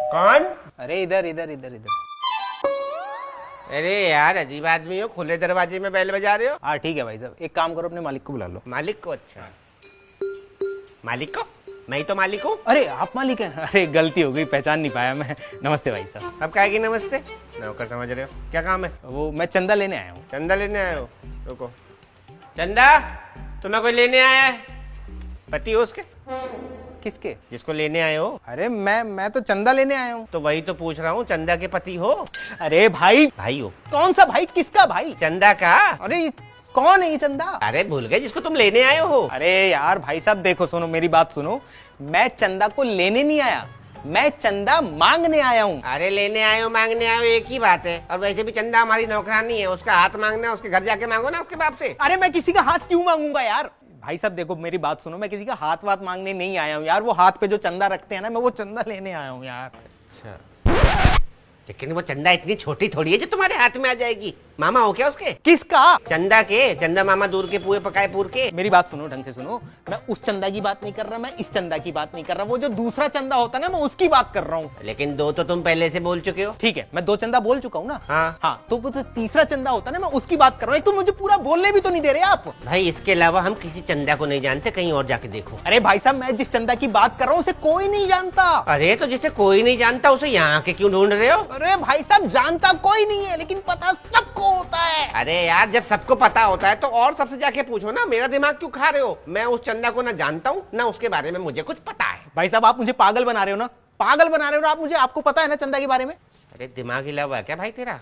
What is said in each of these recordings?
कौन? अरे इधर इधर इधर इधर। अरे यार अजीब आदमी हो, खुले दरवाजे में बैल बजा रहे हो। हाँ ठीक है भाई साहब, एक काम करो अपने मालिक को बुला लो। मालिक को? अच्छा मालिक को? मैं ही तो मालिक हूँ। अरे आप मालिक हैं? अरे गलती हो गई, पहचान नहीं पाया मैं। नमस्ते भाई साहब। अब काहे की नमस्ते? नौकर समझ रहे हो? क्या काम है? वो मैं चंदा लेने आया हूँ। चंदा लेने आए हो? रुको। चंदा तुम्हें कोई लेने आया है? पति हो उसके? किसके? जिसको लेने आए हो। अरे मैं तो चंदा लेने आया हूँ। तो वही तो पूछ रहा हूँ, चंदा के पति हो? अरे भाई, भाई हो? कौन सा भाई? किसका भाई? चंदा का। अरे कौन है ये चंदा? अरे भूल गए जिसको तुम लेने आए हो। अरे यार भाई साहब देखो, सुनो मेरी बात सुनो, मैं चंदा को लेने नहीं आया, मैं चंदा मांगने आया हूँ। अरे लेने आए हो मांगने आए हो एक ही बात है। और वैसे भी चंदा हमारी नौकरानी है, उसका हाथ मांगना है, उसके घर जाके मांगो ना उसके बाप से। अरे मैं किसी का हाथ क्यों मांगूंगा यार? भाई साहब देखो मेरी बात सुनो, मैं किसी का हाथ वाथ मांगने नहीं आया हूँ यार। वो हाथ पे जो चंदा रखते हैं ना, मैं वो चंदा लेने आया हूँ यार। अच्छा, लेकिन वो चंदा इतनी छोटी थोड़ी है जो तुम्हारे हाथ में आ जाएगी। मामा हो क्या उसके? किसका? चंदा के। चंदा मामा दूर के पुए पकाए पूर के। मेरी बात सुनो, ढंग से सुनो, मैं उस चंदा की बात नहीं कर रहा, मैं इस चंदा की बात नहीं कर रहा, वो जो दूसरा चंदा होता है ना, मैं उसकी बात कर रहा हूँ। लेकिन दो तो तुम पहले से बोल चुके हो। ठीक है, मैं 2 चंदा बोल चुका हूँ ना। हाँ। तो वो जो तीसरा चंदा होता है ना, मैं उसकी बात कर रहा हूँ। एक तो मुझे पूरा बोलने भी तो नहीं दे रहे आप। भाई इसके अलावा हम किसी चंदा को नहीं जानते, कहीं और जाके देखो। अरे भाई साहब, मैं जिस चंदा की बात कर रहा हूँ उसे कोई नहीं जानता। अरे तो जिसे कोई नहीं जानता उसे यहाँ के क्यों ढूंढ रहे हो? अरे भाई साहब, जानता कोई नहीं है लेकिन पता सबको होता है। अरे यार जब सबको पता होता है तो और सबसे जाके पूछो ना, मेरा दिमाग क्यों खा रहे हो? मैं उस चंदा को ना जानता हूँ ना उसके बारे में मुझे कुछ पता है। भाई साहब आप मुझे पागल बना रहे हो ना, पागल बना रहे हो ना आप मुझे। आपको पता है ना चंदा के बारे में? अरे दिमाग हिला हुआ है क्या भाई तेरा?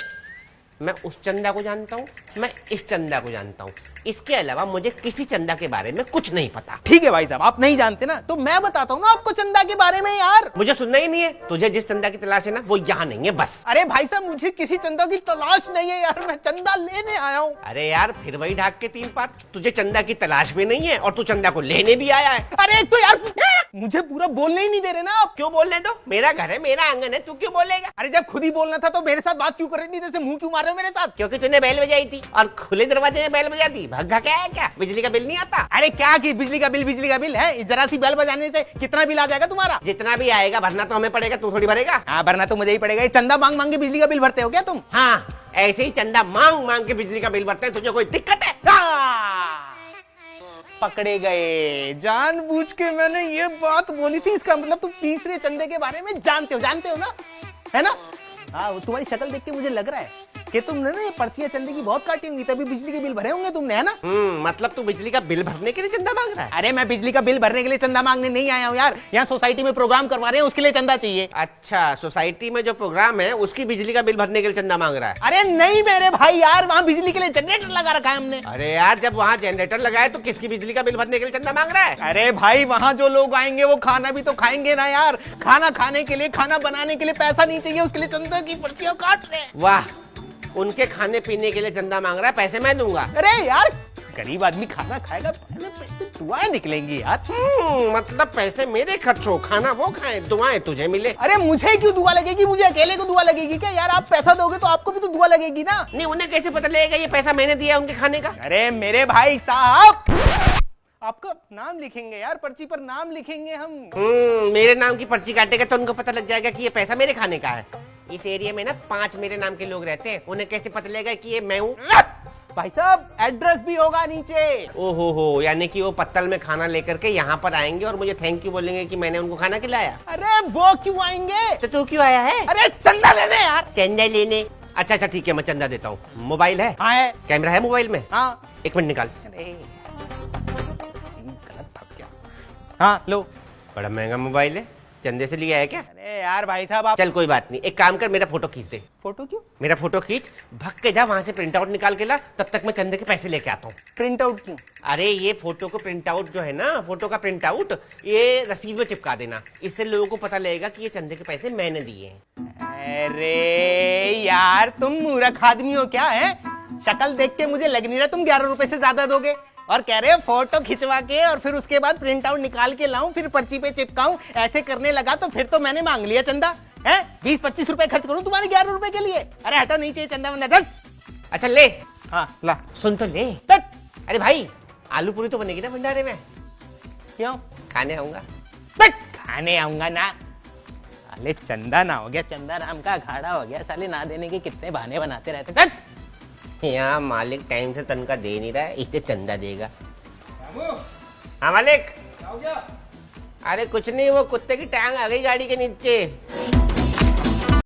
मैं उस चंदा को जानता हूँ, मैं इस चंदा को जानता हूँ, इसके अलावा मुझे किसी चंदा के बारे में कुछ नहीं पता। ठीक है भाई साहब, आप नहीं जानते ना तो मैं बताता हूँ ना आपको चंदा के बारे में यार। मुझे सुनना ही नहीं है। तुझे जिस चंदा की तलाश है ना वो यहाँ नहीं है बस। अरे भाई साहब, मुझे किसी चंदा की तलाश नहीं है यार, मैं चंदा लेने आया हूँ। अरे यार फिर वही ढाक के 3 पात। तुझे चंदा की तलाश भी नहीं है और तू चंदा को लेने भी आया है। अरे तो यार मुझे पूरा बोलने ही नहीं दे रहे ना आप। क्यों बोलने दो? मेरा घर है, मेरा आंगन है, तू क्यों बोलेगा? अरे जब खुद ही बोलना था तो मेरे साथ बात क्यों कर रही थी? जैसे मुंह क्यों मार रहे हो मेरे साथ? क्योंकि तूने बैल बजाई थी और खुले दरवाजे में बैल बजा दी। भग्गा क्या है क्या? बिजली का बिल नहीं आता? अरे क्या कि बिजली का बिल है? जरा सी बेल बजाने से कितना बिल आ जाएगा तुम्हारा? जितना भी आएगा भरना तो हमें पड़ेगा, तू थोड़ी भरेगा। हाँ भरना तो मुझे ही पड़ेगा। ये चंदा मांग मांग के बिजली का बिल भरते हो क्या तुम? हाँ ऐसे ही चंदा मांग मांग के बिजली का बिल भरते हैं। तुझे कोई दिक्कत है? पकड़े गए। जानबूझ के मैंने ये बात बोली थी, इसका मतलब तुम तीसरे चंदे के बारे में जानते हो ना, है ना? हाँ तुम्हारी शक्ल देख के मुझे लग रहा है कि तुमने ना ये पर्चियां चंदे की बहुत काटी होंगी, तभी बिजली के बिल भरे होंगे तुमने, है ना? मतलब तू बिजली का बिल भरने के लिए चंदा मांग रहा है? अरे मैं बिजली का बिल भरने के लिए चंदा मांगने नहीं आया हूँ यार। यहाँ सोसाइटी में प्रोग्राम करवा रहे हैं, उसके लिए चंदा चाहिए। अच्छा, सोसाइटी में जो प्रोग्राम है उसकी बिजली का बिल भरने के लिए चंदा मांग रहा है? अरे नहीं मेरे भाई यार, वहाँ बिजली के लिए जनरेटर लगा रखा है हमने। अरे यार जब वहाँ जनरेटर लगाए तो किसकी बिजली का बिल भरने के लिए चंदा मांग रहा है? अरे भाई वहाँ जो लोग आएंगे वो खाना भी तो खाएंगे ना यार। खाना खाने के लिए, खाना बनाने के लिए पैसा नहीं चाहिए, उसके लिए चंदा की पर्चियां काट रहे हैं। वाह, उनके खाने पीने के लिए चंदा मांग रहा है, पैसे मैं दूंगा। अरे यार गरीब आदमी खाना खाएगा, पहले पैसे दुआएं निकलेंगी यार। मतलब पैसे मेरे खर्च हो, खाना वो खाए, दुआएं तुझे मिले। अरे मुझे क्यों दुआ लगेगी? मुझे अकेले को दुआ लगेगी क्या यार? आप पैसा दोगे तो आपको भी तो दुआ लगेगी ना। नहीं उन्हें कैसे पता लगेगा ये पैसा मैंने दिया उनके खाने का? अरे मेरे भाई साहब, आपका नाम लिखेंगे यार, पर्ची पर नाम लिखेंगे हम। मेरे नाम की पर्ची काटेगा तो उनको पता लग जाएगा कि ये पैसा मेरे खाने का है। इस एरिया में ना 5 मेरे नाम के लोग रहते हैं, उन्हें कैसे पता लगेगा कि ये मैं हूँ? भाई साहब एड्रेस भी होगा नीचे। ओहो हो, यानी कि वो पत्तल में खाना लेकर के यहाँ पर आएंगे और मुझे थैंक यू बोलेंगे कि मैंने उनको खाना खिलाया। अरे वो क्यों आएंगे? तो तू क्यों आया है? अरे चंदा लेने यार। चंदा लेने? अच्छा ठीक है, मैं चंदा देता हूँ। मोबाइल है? हाँ है। कैमरा है मोबाइल में? हाँ। 1 मिनट निकाल। गलत फंस गया। हाँ लो। बड़ा महंगा मोबाइल है, चंदे से लिया है क्या? अरे यार भाई साहब आप। चल कोई बात नहीं, एक काम कर, मेरा फोटो खींच दे। फोटो क्यों? मेरा फोटो खींच, भग के जा वहां से प्रिंट आउट निकाल के ला, तब तक मैं चंदे के पैसे लेके आता हूँ। प्रिंट आउट क्यों? अरे ये फोटो को प्रिंट आउट जो है ना, फोटो का प्रिंट आउट ये रसीद में चिपका देना, इससे लोगों को पता लगेगा कि ये चंदे के पैसे मैंने दिए हैं। अरे यार तुम मूर्ख आदमी हो क्या है? शक्ल देख के मुझे लग नहीं रहा तुम 11 रुपए से ज्यादा दोगे, और कह रहे हो फोटो खिंचवा के और फिर उसके बाद प्रिंट आउट निकाल के लाऊं, फिर पर्ची पे चिपकाऊं। ऐसे करने लगा तो फिर तो मैंने मांग लिया चंदा है। 20-25 रुपए खर्च करूं तुम्हारे 11 रुपए के लिए? अरे हटो, नहीं चाहिए चंदा वंदा। अच्छा ले। हाँ ला। सुन तो ले। अरे भाई आलू पूरी तो बनेगी ना भंडारे में? क्यों? खाने आऊंगा। खाने आऊंगा ना। साले चंदा ना हो गया, चंदा नाम का अखाड़ा हो गया। साले ना देने के कितने बहाने बनाते रहते। चल यहाँ मालिक टाइम से तनख्वाह दे नहीं रहा है, इससे चंदा देगा। हाँ मालिक। अरे कुछ नहीं, वो कुत्ते की टांग आ गई गाड़ी के नीचे।